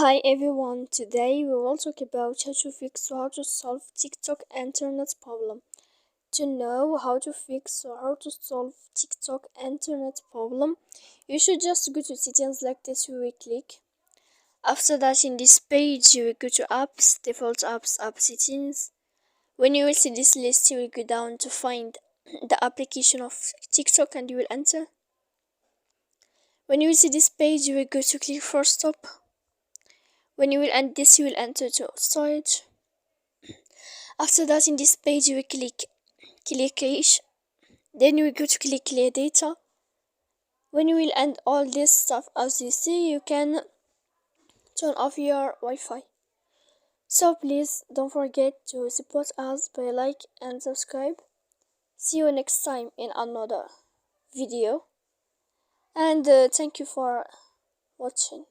Hi everyone, today we will talk about how to fix or how to solve TikTok internet problem. To know how to fix or how to solve TikTok internet problem, you should just go to settings like this. We will click. After that, in this page, you will go to apps, default apps, app settings. When you will see this list, you will go down to find the application of TikTok and you will enter. When you will see this page, you will go to click for stop. When you will end this, you will enter to storage. After that, in this page, you will click clear cache. Then you will go to click clear data. When you will end all this stuff, as you see, you can turn off your Wi-Fi. So please don't forget to support us by like and subscribe. See you next time in another video. And thank you for watching.